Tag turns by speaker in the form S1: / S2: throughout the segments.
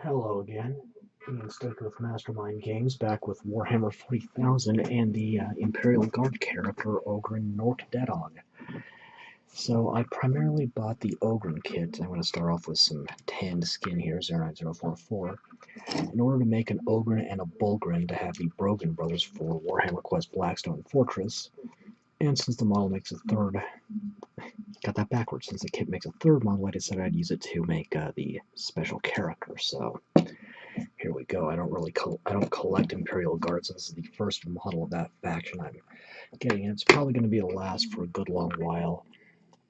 S1: Hello again, Ian Stoker with Mastermind Games, back with Warhammer 40,000 and the Imperial Guard character, Ogren Nork Deddog. So I primarily bought the Ogren kit. I'm going to start off with some tanned skin here, 09044, in order to make an Ogren and a Bulgren to have the Brogan brothers for Warhammer Quest Blackstone Fortress. And since the model makes a third, got that backwards, since the kit makes a third model, I decided I'd use it to make the special character. So here we go. I don't collect Imperial Guards, so this is the first model of that faction I'm getting. It's probably going to be the last for a good long while.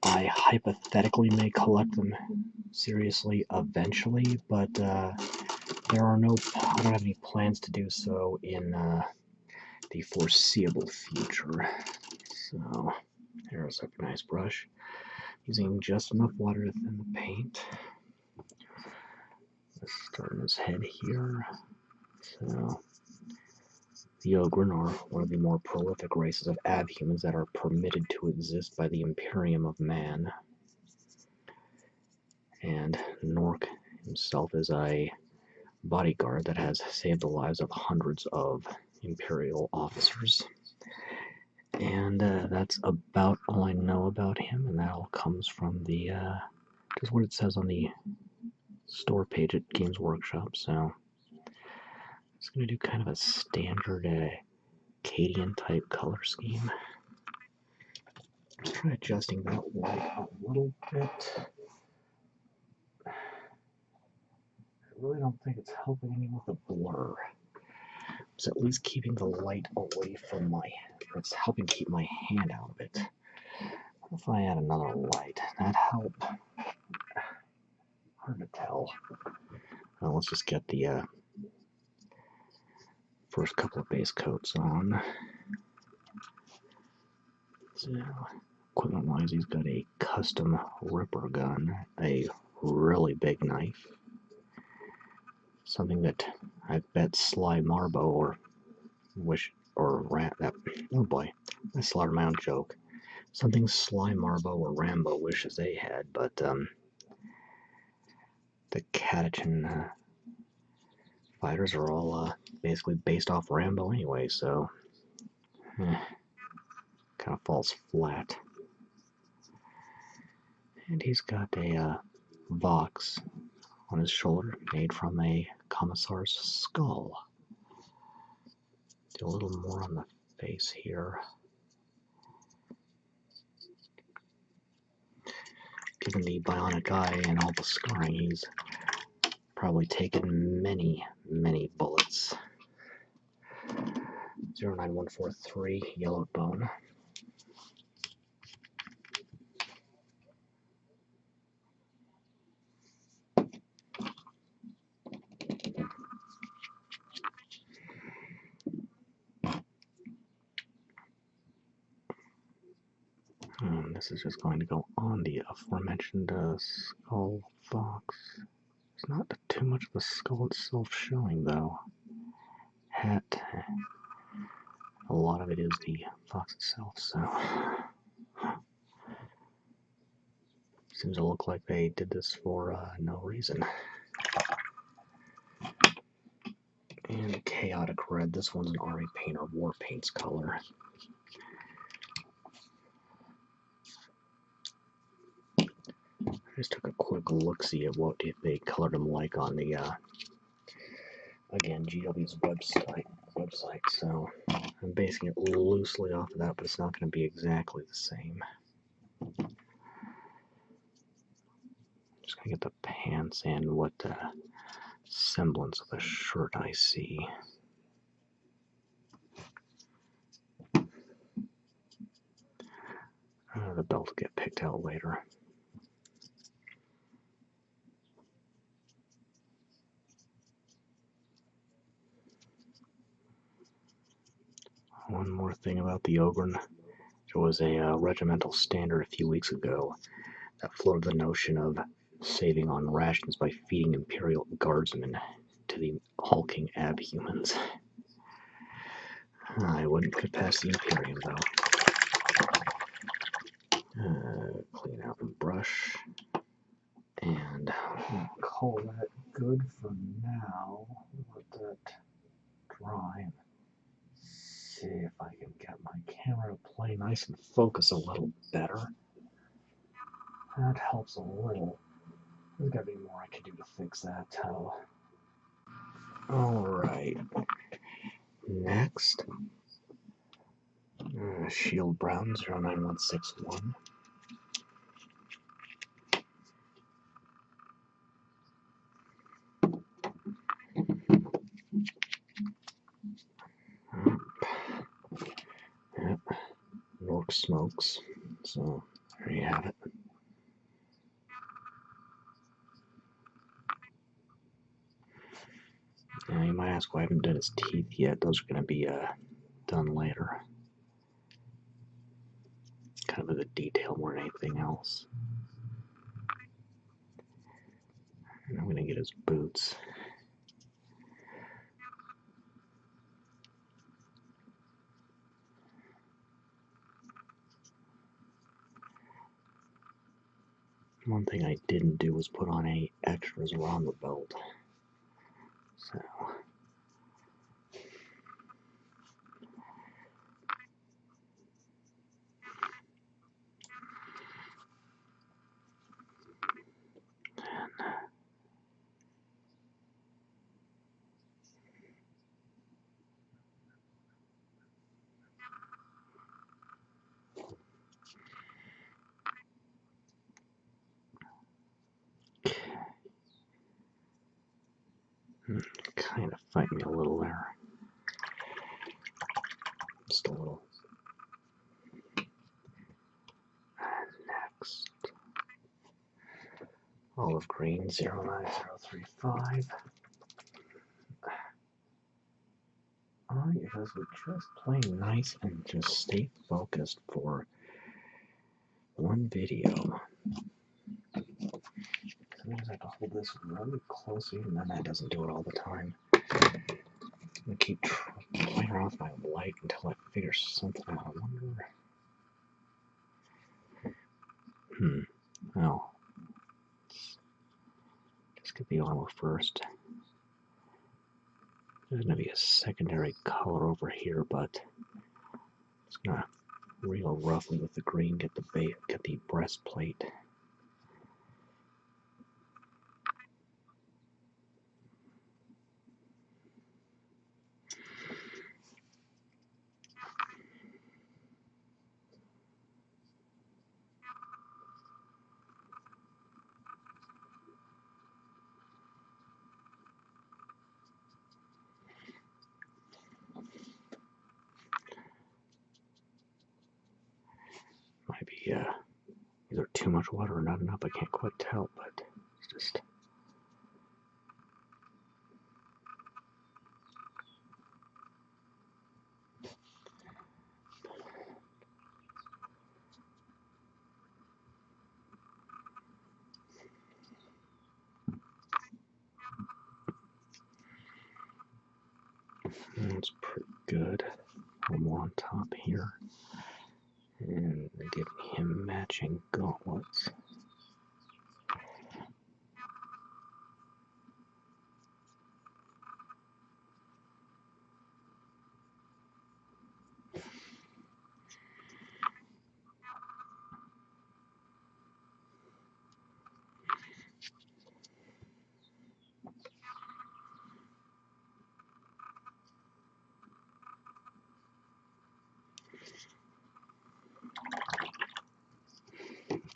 S1: I hypothetically may collect them seriously eventually, but I don't have any plans to do so in the foreseeable future. So there's a nice brush, using just enough water to thin the paint. Let's start on his head here. So the Ogren are one of the more prolific races of abhumans that are permitted to exist by the Imperium of Man. And Nork himself is a bodyguard that has saved the lives of hundreds of Imperial officers. And that's about all I know about him, and that all comes from the just what it says on the store page at Games Workshop. So it's going to do kind of a standard Acadian type color scheme. Let's try adjusting that white a little bit. I really don't think it's helping me with the blur. It's at least keeping the light away from it's helping keep my hand out of it. What if I add another light? That help? Hard to tell. Well, let's just get the first couple of base coats on. So, equipment-wise, he's got a custom ripper gun, a really big knife, something that I bet Sly Marbo oh boy, I slaughtered my own joke. Something Sly Marbo or Rambo wishes they had, but the Catachan fighters are all basically based off Rambo anyway, so kind of falls flat. And he's got a Vox on his shoulder made from a Commissar's skull. Do a little more on the face here. Given the bionic eye and all the scarring, he's probably taken many, many bullets. 09143, yellow bone. And this is just going to go on the aforementioned skull Vox. There's not too much of the skull itself showing, though. Hat. A lot of it is the Vox itself, so. Seems to look like they did this for no reason. And Chaotic Red. This one's an RA Paint or Warpaints color. I just took a quick look-see at what they colored them like on the, again, GW's website, so I'm basing it loosely off of that, but it's not going to be exactly the same. Just going to get the pants and what semblance of a shirt I see. The belt will get picked out later. One more thing about the Ogren. There was a regimental standard a few weeks ago that floated the notion of saving on rations by feeding Imperial Guardsmen to the hulking abhumans. I wouldn't put it past the Imperium, though. Clean out the brush, and call that good for now. Let that dry and see if I can get my camera to play nice and focus a little better. That helps a little. There's gotta be more I can do to fix that toe. Alright. Next. Shield Brown 09161. Yep. Nork Smokes. So, there you have it. Now, you might ask why I haven't done his teeth yet. Those are going to be done later. Kind of as a detail more than anything else. And I'm going to get his boots. One thing I didn't do was put on any extras around the belt. So... kind of fight me a little there. Just a little. Next. Olive Green 09035. You guys would just play nice and just stay focused for one video. Sometimes I have to hold this really closely, and then that doesn't do it all the time. I'm gonna keep playing around with my light until I figure something out. I wonder. Well, let's get the armor first. There's gonna be a secondary color over here, but it's gonna real roughly with the green get the breastplate. Might be either too much water or not enough, I can't quite tell, but it's just... That's pretty good. One more on top here. And give him matching gauntlets.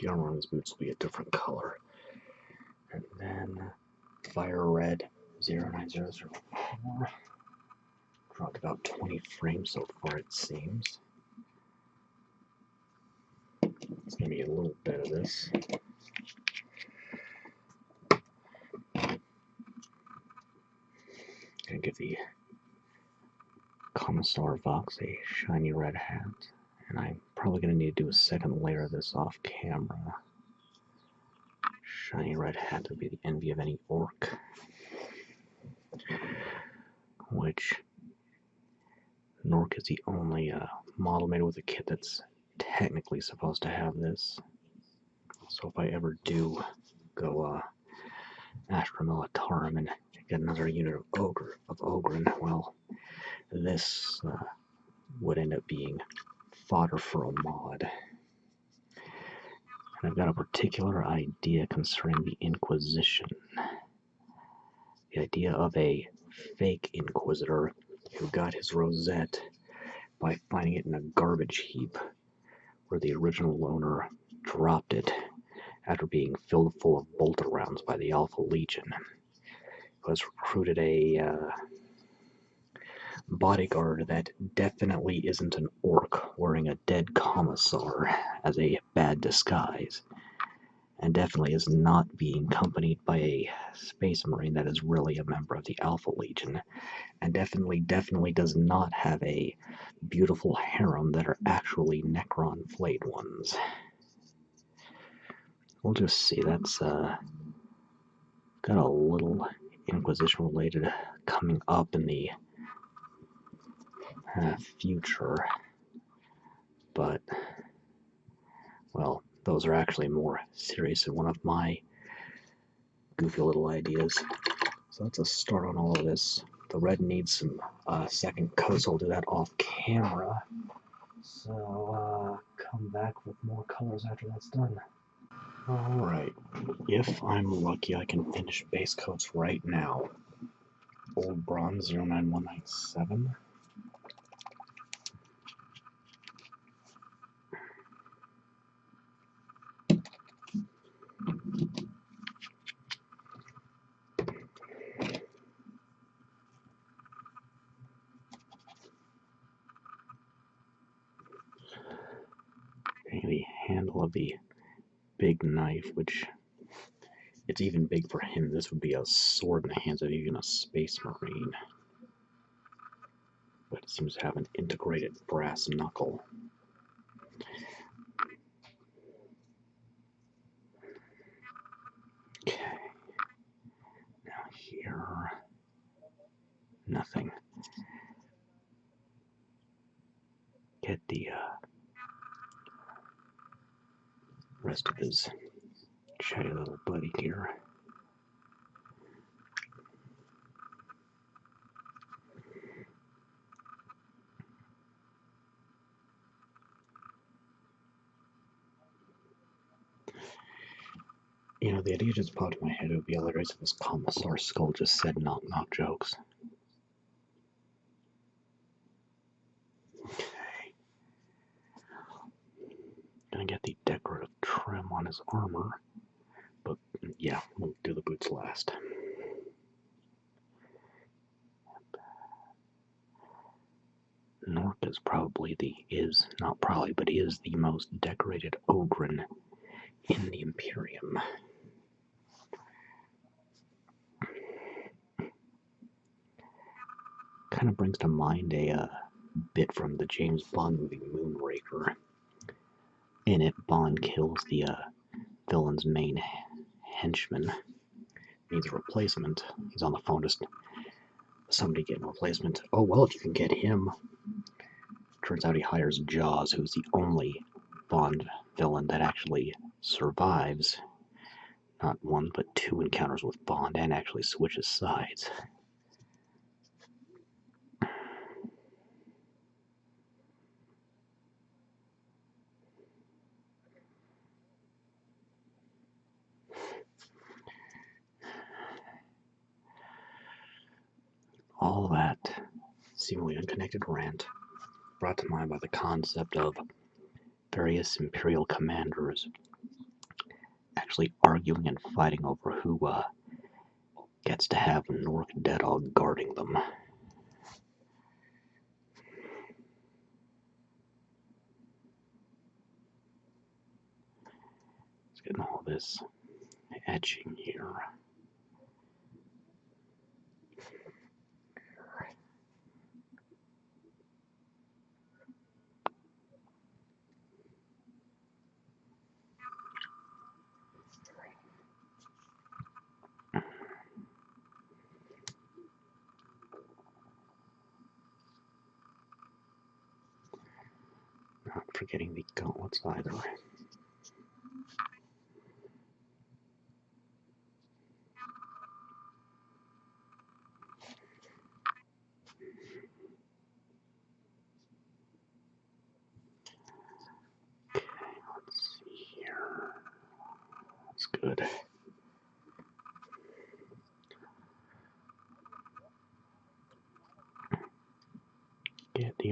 S1: The armor on his boots will be a different color. And then Fire Red 09004. Dropped about 20 frames so far, it seems. It's going to be a little bit of this. Going to give the Commissar Vox a shiny red hat. And I'm probably going to need to do a second layer of this off camera. Shiny red hat would be the envy of any orc. Which, Nork is the only model made with a kit that's technically supposed to have this. So if I ever do go Astra Militarum and get another unit of Ogren. Well, this would end up being fodder for a mod. And I've got a particular idea concerning the Inquisition. The idea of a fake Inquisitor who got his rosette by finding it in a garbage heap where the original owner dropped it after being filled full of bolter rounds by the Alpha Legion, who has recruited a bodyguard that definitely isn't an orc wearing a dead commissar as a bad disguise, and definitely is not being accompanied by a space marine that is really a member of the Alpha Legion, and definitely does not have a beautiful harem that are actually Necron flayed ones. We'll just see. That's got a little Inquisition related coming up in the future, but well, those are actually more serious than one of my goofy little ideas. So that's a start on all of this. The red needs some second coat, so I'll do that off camera. So come back with more colors after that's done. Alright, if I'm lucky I can finish base coats right now. Old Bronze 09197. The handle of the big knife, which it's even big for him. This would be a sword in the hands of even a space marine. But it seems to have an integrated brass knuckle. Okay. Now here, nothing. Get the rest of his chatty little buddy here. You know, the idea just popped in my head. It would be hilarious if this Commissar skull just said knock knock jokes. Okay. Gonna get the decorative trim on his armor. But yeah, we'll do the boots last. Nork is probably is the most decorated Ogren in the Imperium. Kind of brings to mind a bit from the James Bond movie Moonraker. In it, Bond kills the villain's main henchman. Needs a replacement. He's on the phone, just somebody getting a replacement. Oh, well, if you can get him. Turns out he hires Jaws, who's the only Bond villain that actually survives not one but two encounters with Bond and actually switches sides. All that seemingly unconnected rant brought to mind by the concept of various Imperial commanders actually arguing and fighting over who gets to have Nork Deddog guarding them. Let's get all this etching here. Not forgetting the gauntlets either.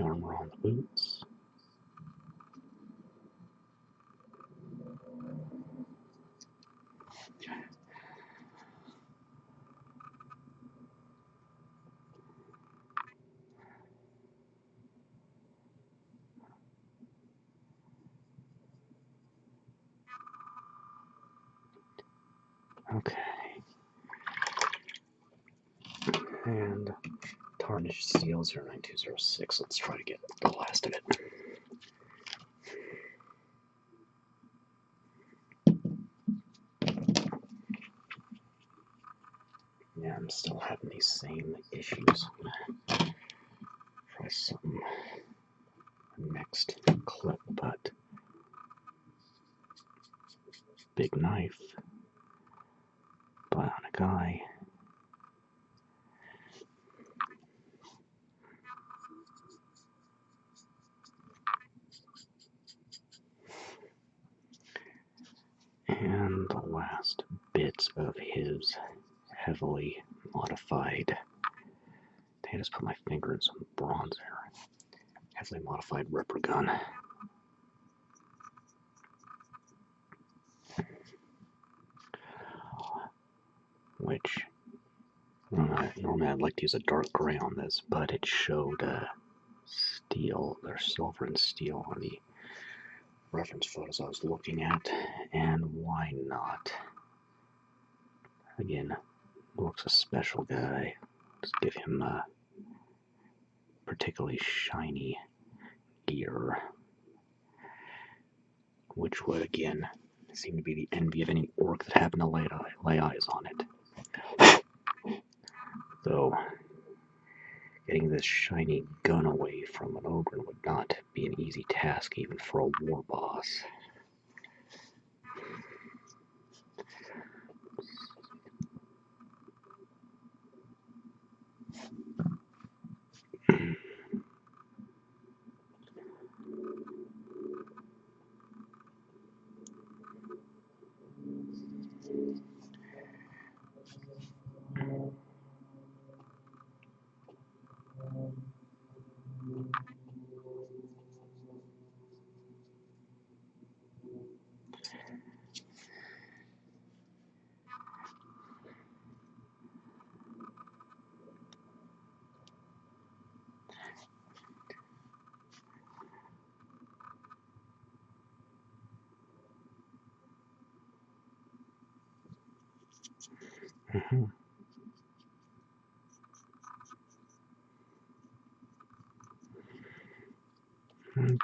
S1: armor on the boots. Okay. And Tarnished Steel 09206. Let's try to get the last of it. Yeah, I'm still having these same issues. Try something next clip, but big knife, bionic eye. And the last bits of his heavily modified, I just put my finger in some bronze here, heavily modified ripper gun. Which, normally I'd like to use a dark gray on this, but it showed steel, or silver and steel on the reference photos I was looking at, and why not? Again, Nork's a special guy. Let's give him particularly shiny gear, which would again seem to be the envy of any orc that happened to lay eyes on it. Though getting this shiny gun away from an ogre would not be an easy task even for a war boss.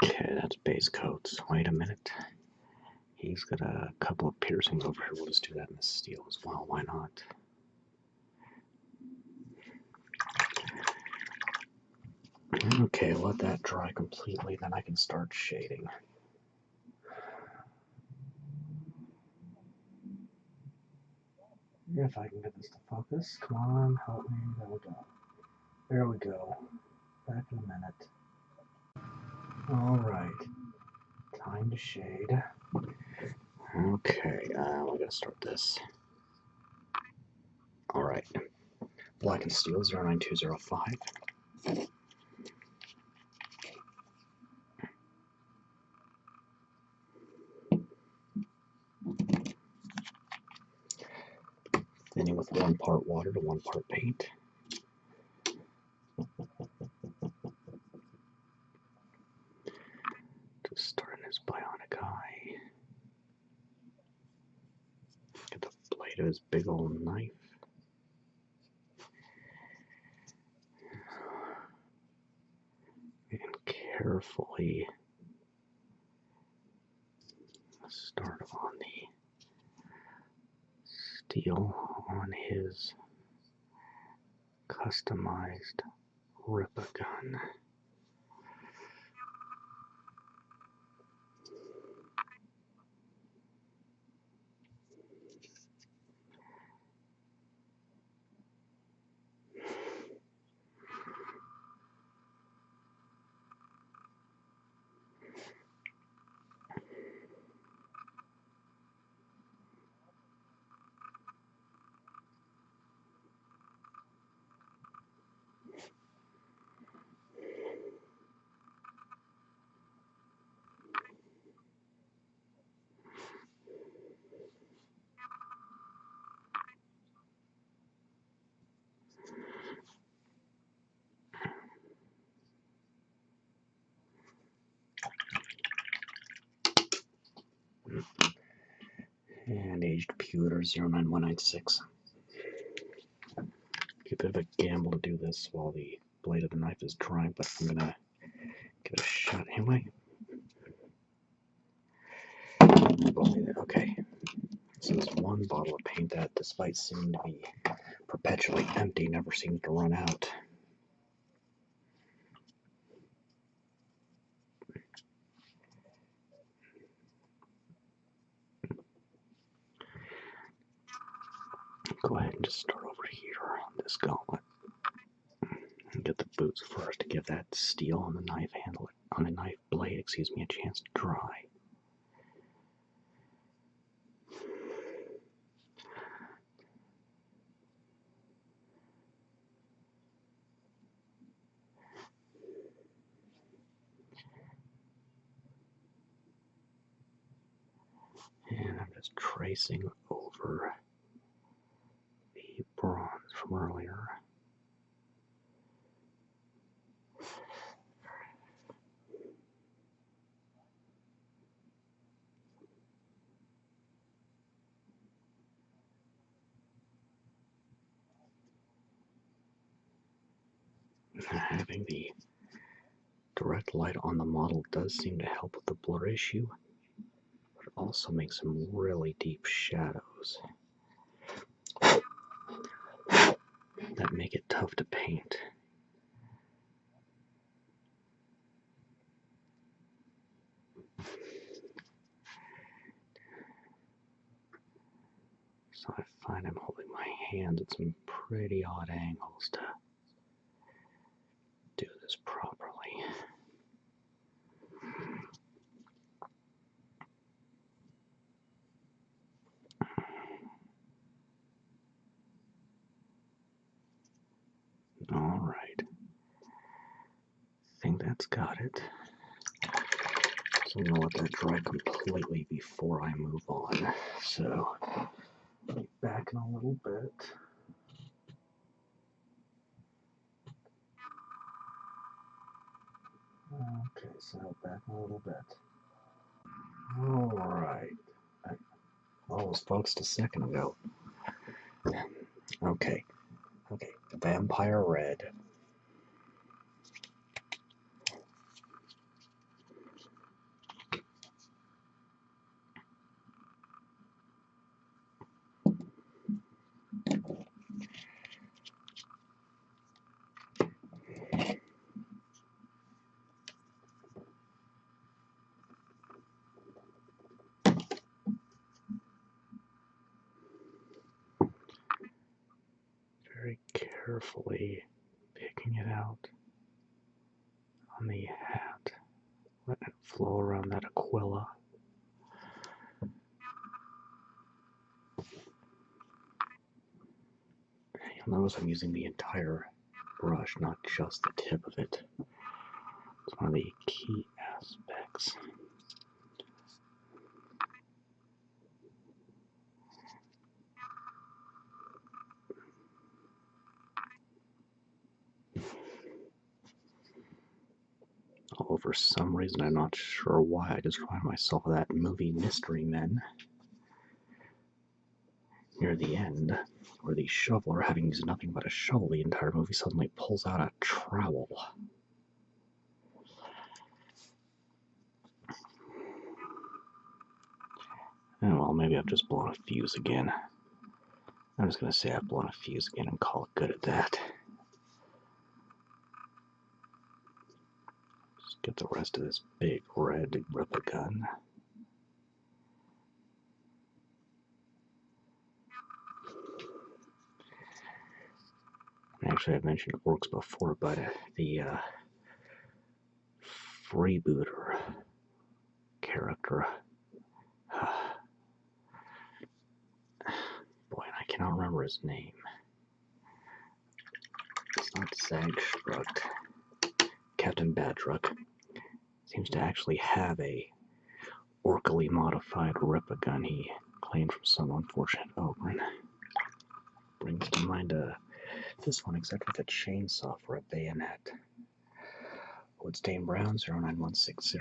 S1: Okay, that's base coats. Wait a minute. He's got a couple of piercings over here. We'll just do that in the steel as well. Why not? Okay, let that dry completely, then I can start shading. If I can get this to focus. Come on, help me. There we go. There we go. Back in a minute. Alright. Time to shade. Okay, we gotta start this. Alright. Blackened Steel 09205. Thinning with 1 part water to 1 part paint. Just starting his bionic eye. Get the blade of his big old knife. And carefully start on the steel on his customized ripper gun. aged Pewter 09196. Be a bit of a gamble to do this while the blade of the knife is drying, but I'm gonna give it a shot anyway. Okay, so this one bottle of paint that, despite seeming to be perpetually empty, never seems to run out. Go ahead and just start over here on this gauntlet. And get the boots first to give that steel on the knife handle, on the knife blade, excuse me, a chance to dry. And I'm just tracing over the bronze from earlier. Having the direct light on the model does seem to help with the blur issue, but it also makes some really deep shadows that make it tough to paint. So I find I'm holding my hands at some pretty odd angles to do this properly. All right. I think that's got it. So I'm going to let that dry completely before I move on. So, back in a little bit. Okay, so back in a little bit. Alright. Oh, it was focused a second ago. Okay. Okay, Vampire Red. Very carefully picking it out on the hat. Letting it flow around that aquila. You'll notice I'm using the entire brush, not just the tip of it. It's one of the key aspects. Although for some reason I'm not sure why, I just reminded myself of that movie Mystery Men near the end, where the shoveler, having used nothing but a shovel the entire movie, suddenly pulls out a trowel. Oh well, maybe I've just blown a fuse again. I'm just going to say I've blown a fuse again and call it good at that. Just get the rest of this big red ripple gun. Actually, I've mentioned orcs before, but the freebooter character, boy, and I cannot remember his name. It's not Zagstruck. Captain Badtruck seems to actually have a orcally modified Ripa gun he claimed from some unfortunate ogre. Brings to mind this one, except with a chainsaw for a bayonet. Woodstain Brown 09160.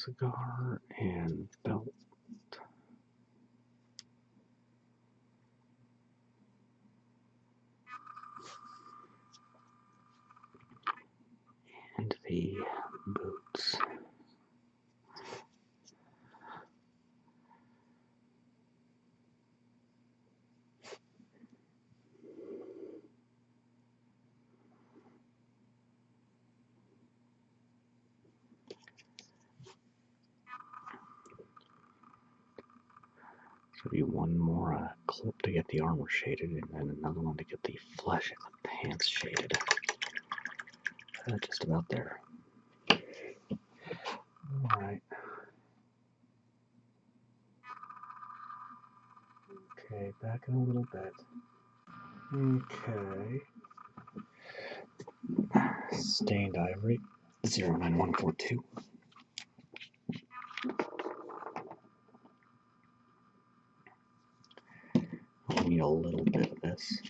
S1: cigar and belt. And the boots. So be one more clip to get the armor shaded, and then another one to get the flesh and the pants shaded. Just about there. Alright. Okay, back in a little bit. Okay. Stained Ivory, 09142. I need a little bit of this.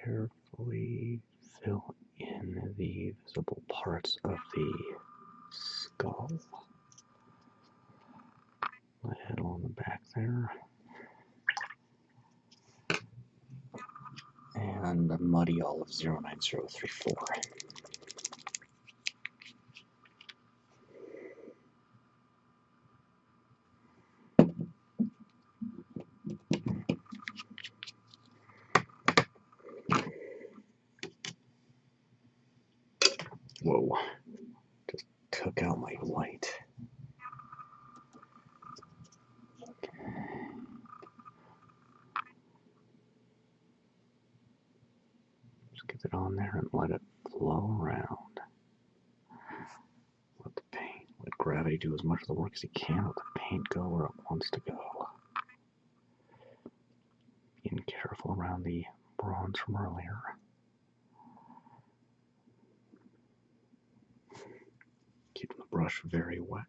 S1: Carefully fill in the visible parts of the skull. The head on the back there. And the Muddy Olive 09034. Whoa, just took out my white. Just get it on there and let it flow around. Let the paint, let gravity do as much of the work as it can. Let the paint go where it wants to go. Being careful around the bronze from earlier. Keeping the brush very wet.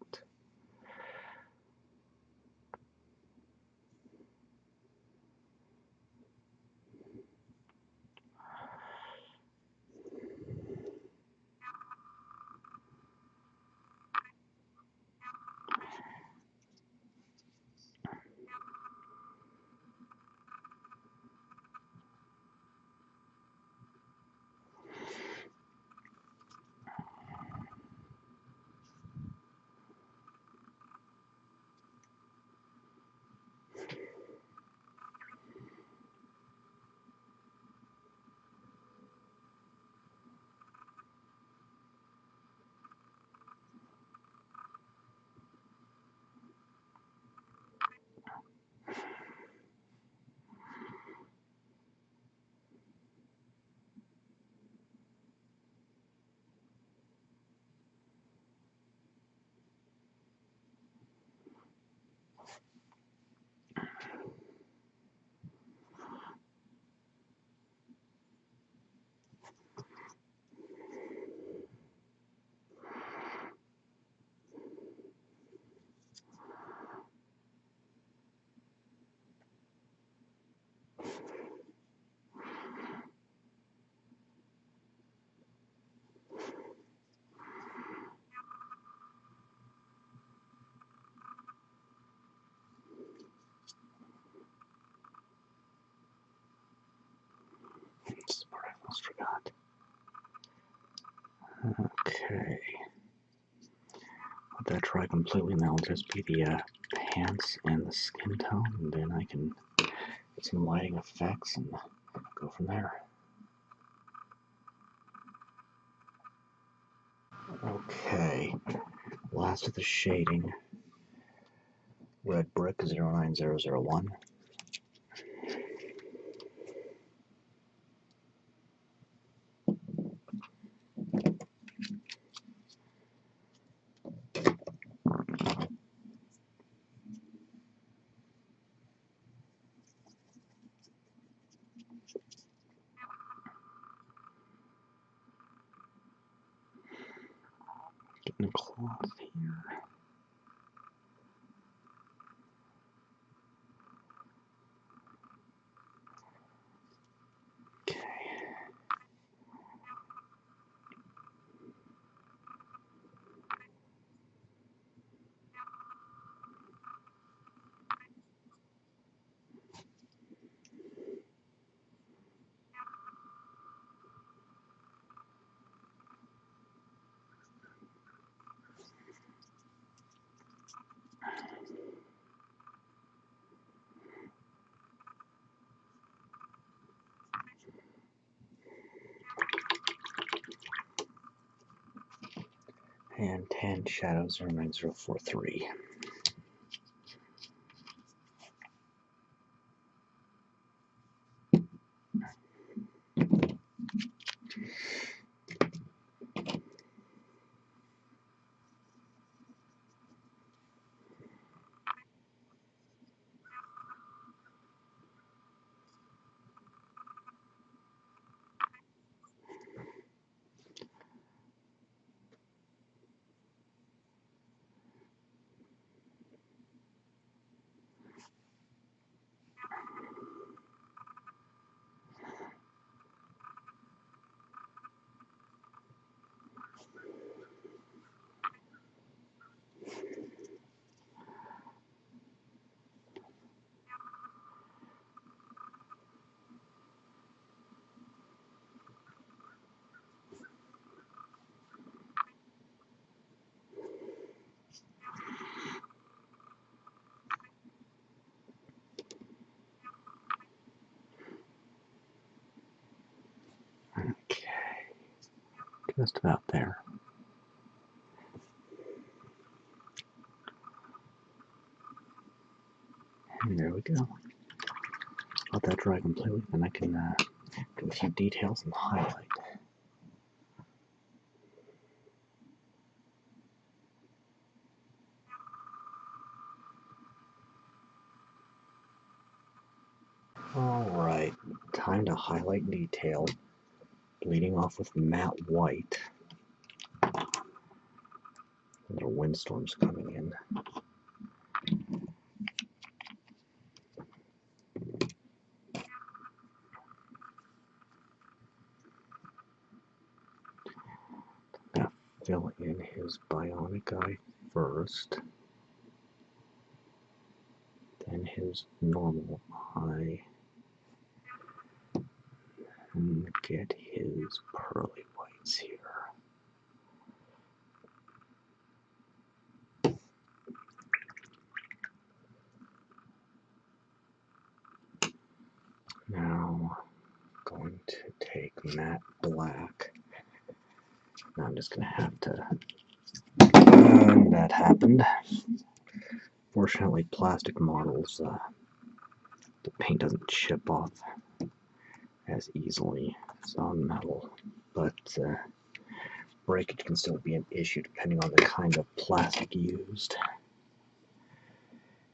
S1: This is the part I almost forgot. Okay. Let that dry completely, and that'll just be the pants and the skin tone, and then I can get some lighting effects and go from there. Okay, last of the shading. Red brick 09001. Getting a cloth here. and Tan Shadow 09043. Okay, just about there. And there we go. Let that dry completely, then I can do a few details and highlight. Alright, time to highlight and detail, leading off with matte white. Little windstorms coming in. Now fill in his bionic eye first, then his normal eye, and get his pearly whites here. Now I'm going to take matte black. Now I'm just going to have to, that happened. Fortunately, plastic models, the paint doesn't chip off as easily as on metal, but breakage can still be an issue depending on the kind of plastic used.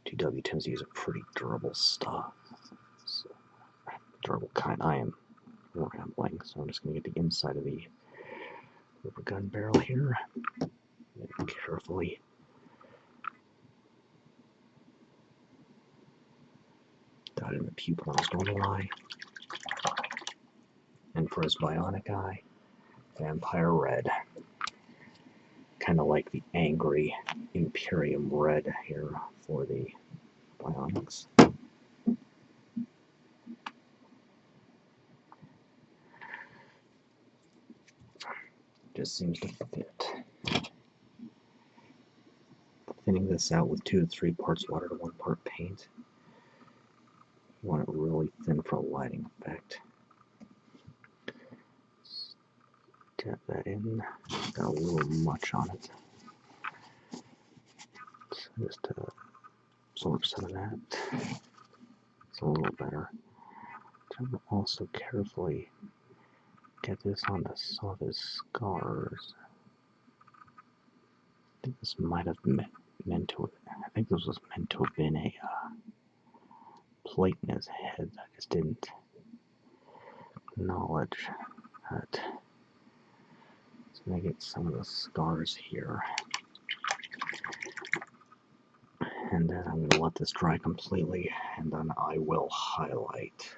S1: 2W tends to use a pretty durable stuff. So, durable kind. I am rambling, so I'm just going to get the inside of the rubber gun barrel here. And carefully dot in the pupil on his normal eye. And for his bionic eye, vampire red. Kind of like the angry Imperium red here for the bionics. Just seems to fit. Thinning this out with 2 to 3 parts water to 1 part paint. You want it really thin for a lighting effect. Dab that in. Got a little much on it. So just absorb some of that. It's a little better. So also carefully get this on some of his scars. I think this might have meant to. I think this was meant to have been a plate in his head. I just didn't acknowledge that. So I'm gonna get some of the scars here, and then I'm gonna let this dry completely, and then I will highlight.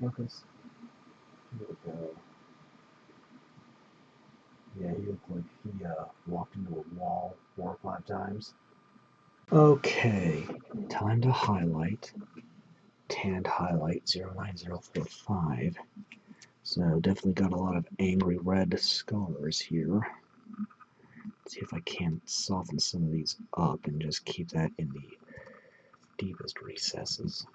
S1: Focus. Here we go. Yeah, he looked like he walked into a wall 4 or 5 times. Okay, time to highlight. Tanned highlight 09045. So definitely got a lot of angry red scars here. Let's see if I can soften some of these up and just keep that in the deepest recesses.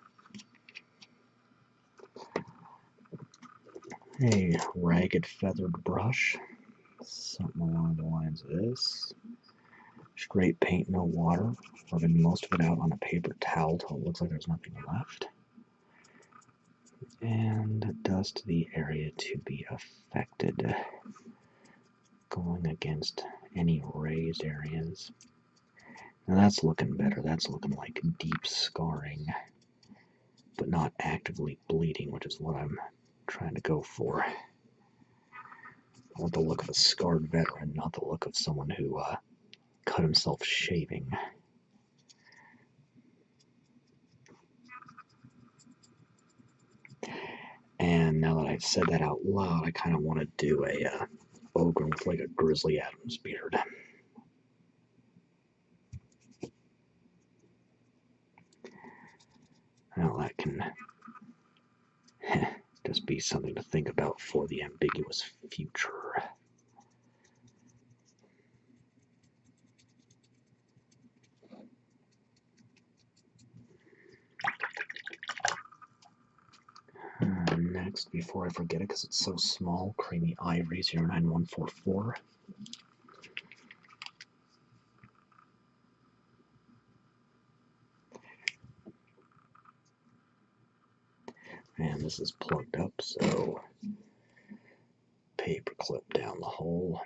S1: a ragged feathered brush, something along the lines of this. Straight paint, no water. Rubbing most of it out on a paper towel till it looks like there's nothing left. And dust the area to be affected, going against any raised areas. Now that's looking better. That's looking like deep scarring, but not actively bleeding, which is what I'm trying to go for. I want the look of a scarred veteran, not the look of someone who cut himself shaving. And now that I've said that out loud, I kind of want to do a ogre with like a Grizzly Adams beard. Now that can just be something to think about for the ambiguous future. Next, before I forget it, because it's so small, Creamy Ivory 09144. And this is plugged up, so paper clip down the hole.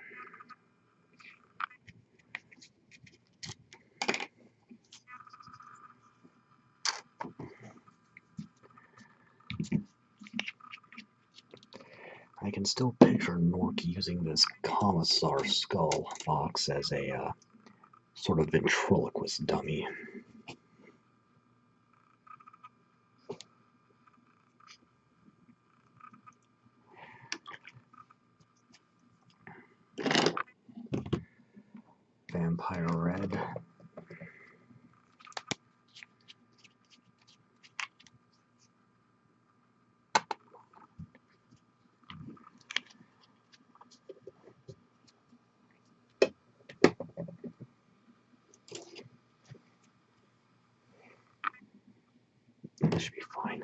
S1: I can still picture Nork using this commissar skull box as a sort of ventriloquist dummy. Vampire red. This should be fine.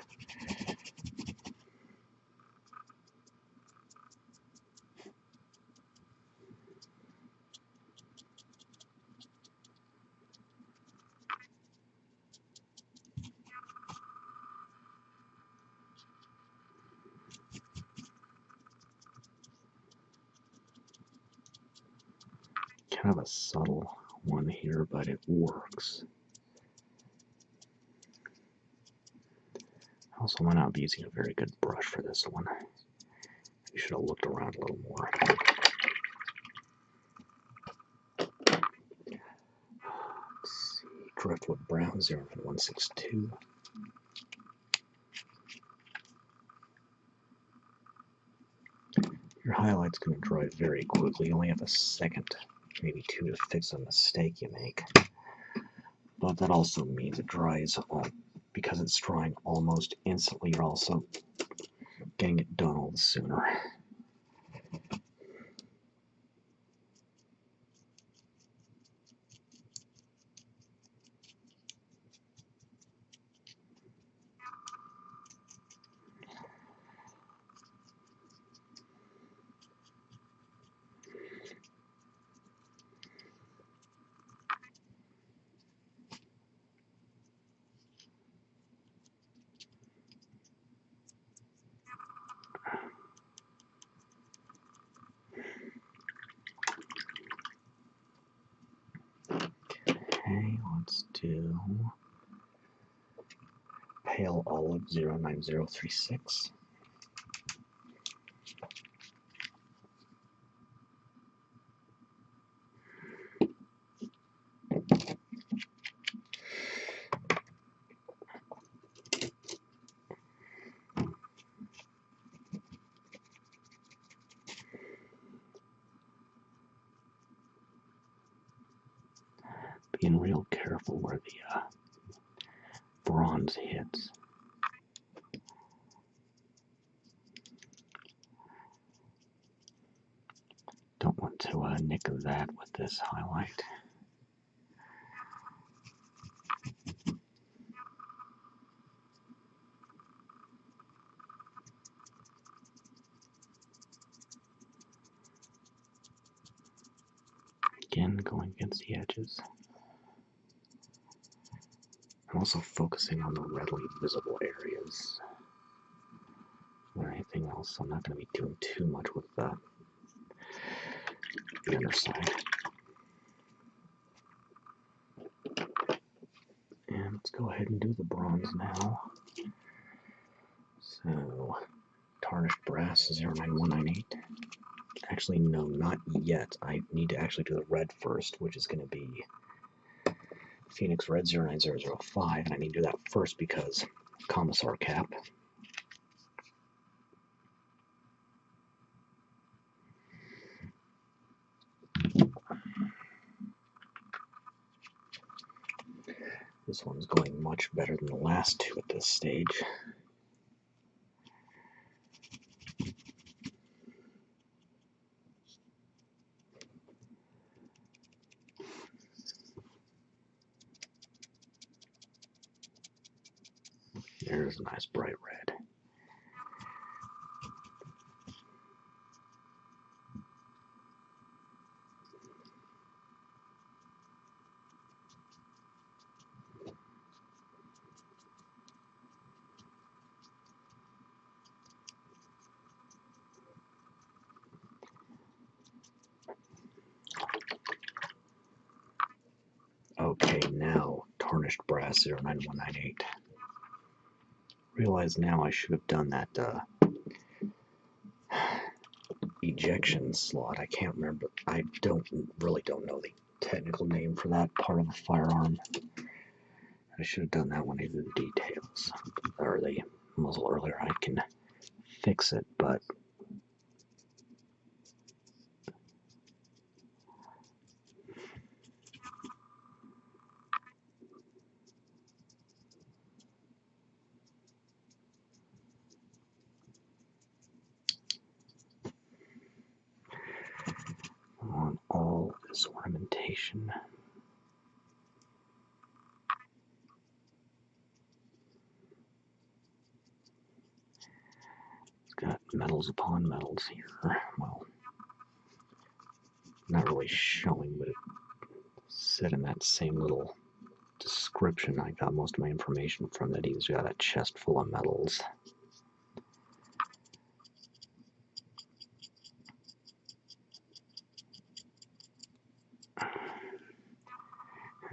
S1: Kind of a subtle one here, but it works. Also, might not be using a very good brush for this one. You should have looked around a little more. Let's see. Driftwood Brown 09162. Your highlight's going to dry very quickly. You only have a second, maybe two, to fix a mistake you make. But that also means it dries because it's drying almost instantly. You're also getting it done all the sooner. Okay, let's do Pale Olive 09036. Being real careful where the bronze hits. Don't want to nick that with this highlight. Again, going against the edges. I'm also focusing on the readily visible areas. Or anything else, I'm not going to be doing too much with the underside. And let's go ahead and do the bronze now. So, Tarnished Brass 09198. Actually, no, not yet. I need to actually do the red first, which is going to be Phoenix Red 09005. And I need to do that first because Commissar Cap. This one's going much better than the last two at this stage. There's a nice bright red. Okay, now Tarnished Brass 09198. Realize now I should have done that ejection slot. I can't remember. I really don't know the technical name for that part of the firearm. I should have done that when I did the details or the muzzle earlier. I can fix it, but on all this ornamentation. It's got metals upon metals here. Well, not really showing, but it said in that same little description I got most of my information from that he's got a chest full of metals.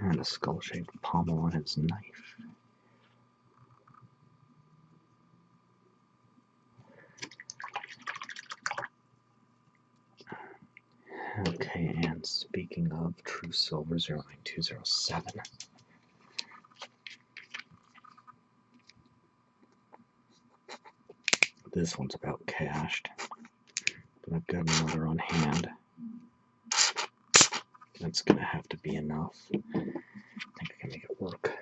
S1: And a skull-shaped pommel on his knife. Okay, and speaking of True Silver 09207. This one's about cashed, but I've got another on hand. That's going to have to be enough. I think I can make it work.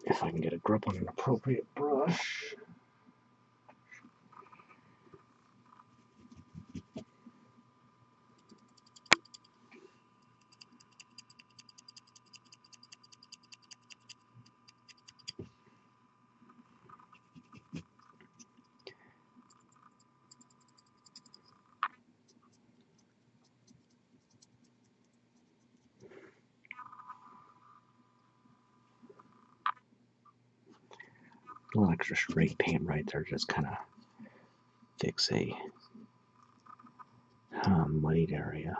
S1: If I can get a grip on an appropriate brush. A little extra straight paint right there, just kind of fix a muddied area.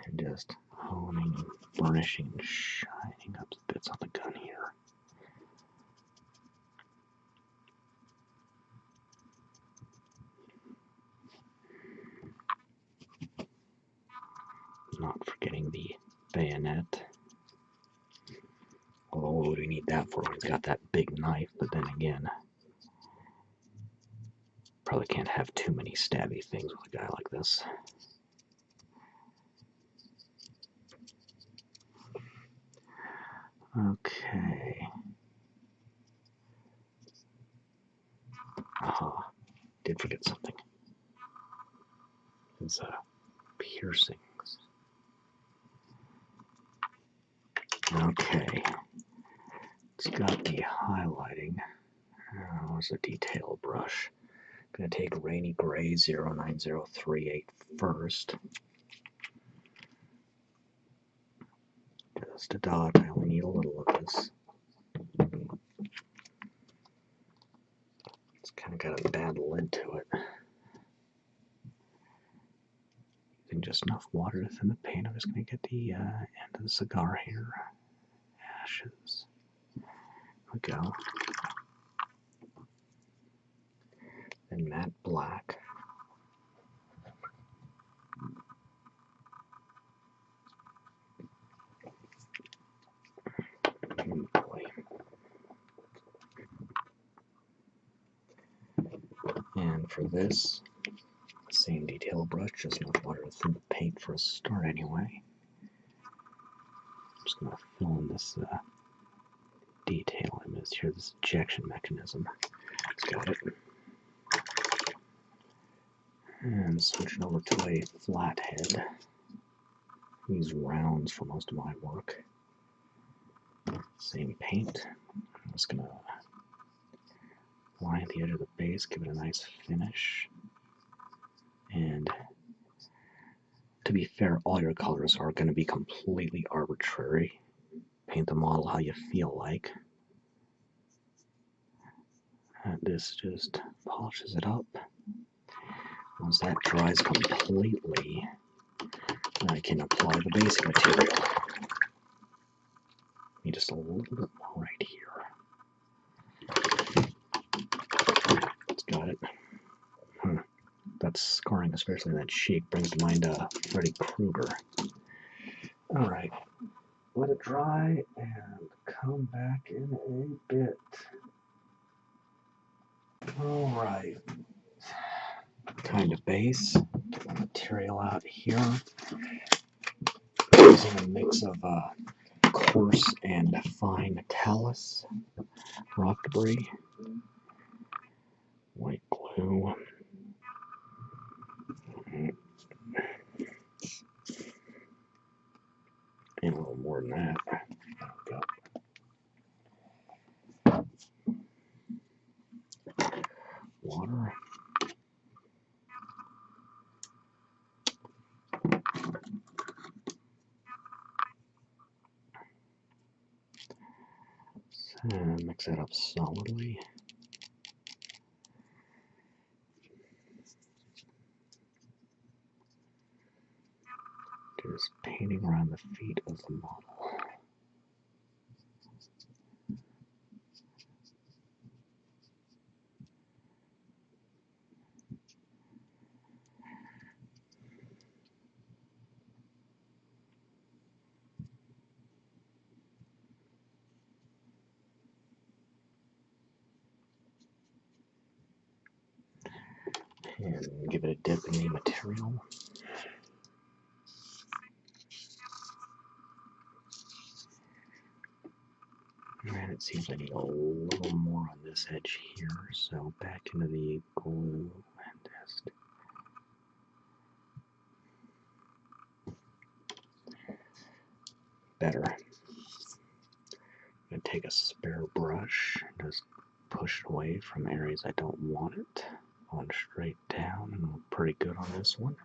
S1: And just honing and burnishing and shining up the bits on the gun here. Not forgetting the bayonet. Although what would we need that for? He's got that big knife, but then again, probably can't have too many stabby things with a guy like this. Okay. Aha, did forget something. It's piercings. Okay. It's got the highlighting. Oh, it's a detail brush. I'm going to take Rainy Gray 09038 first. Just a dot. I only need a little of this. It's kind of got a bad lid to it. Using just enough water to thin the paint. I'm just going to get the end of the cigar here. Ashes. There we go. Then matte black. Oh boy. And for this, same detail brush, just enough water to thin the paint for a start anyway. I'm just going to fill in this detail I missed here, this ejection mechanism. Let's got it. And switching over to a flat head. I use rounds for most of my work. Same paint. I'm just going to line the edge of the base, give it a nice finish. And to be fair, all your colors are going to be completely arbitrary. Paint the model how you feel like. And this just polishes it up. Once that dries completely, I can apply the basic material. Need just a little bit more right here. It's got it. That scarring, especially in that cheek, brings to mind Freddy Krueger. Alright, let it dry and come back in a bit. Alright, kind of base, get the material out here. Using a mix of coarse and fine talus, rock debris, white glue, and a little more than that. There we go. Water. And mix that up solidly. Just painting around the feet of the model. And give it a dip in the material. And it seems I need a little more on this edge here, so back into the glue and just better. I'm going to take a spare brush and just push it away from areas I don't want it. Going straight down, and we're pretty good on this one.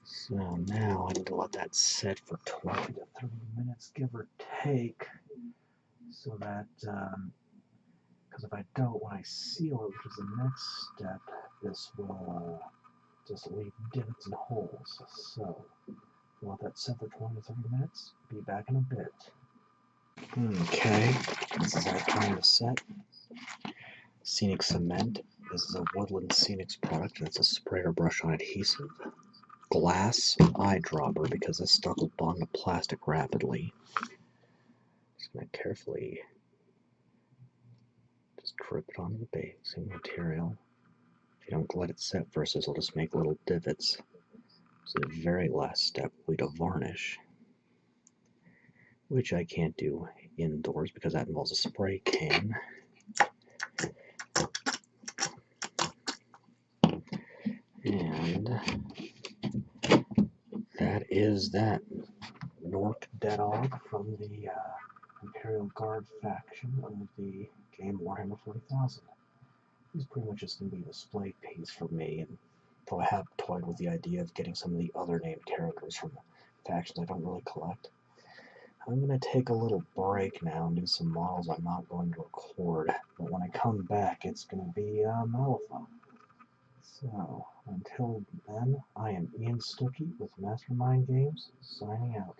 S1: So now I need to let that set for 20 to 30 minutes, give or take, so that, because if I don't, when I seal it, which is the next step, this will just leave divots and holes. So we'll let that set for 20 to 30 minutes, be back in a bit. Okay, this is our time to set. Scenic Cement. This is a Woodland Scenics product, and it's a sprayer brush on adhesive. Glass eyedropper, because this stuff will bond to plastic rapidly. Just going to carefully just drip it onto the basing material. If you don't let it set first, this will just make little divots. So the very last step will be to varnish, which I can't do indoors because that involves a spray can. And that is that. Nork Deddog from the Imperial Guard faction of the game, Warhammer 40,000. He's pretty much just going to be a display piece for me, and though I have toyed with the idea of getting some of the other named characters from factions I don't really collect. I'm going to take a little break now and do some models I'm not going to record, but when I come back it's going to be Malifaux. So, until then, I am Ian Stuckey with Mastermind Games, signing out.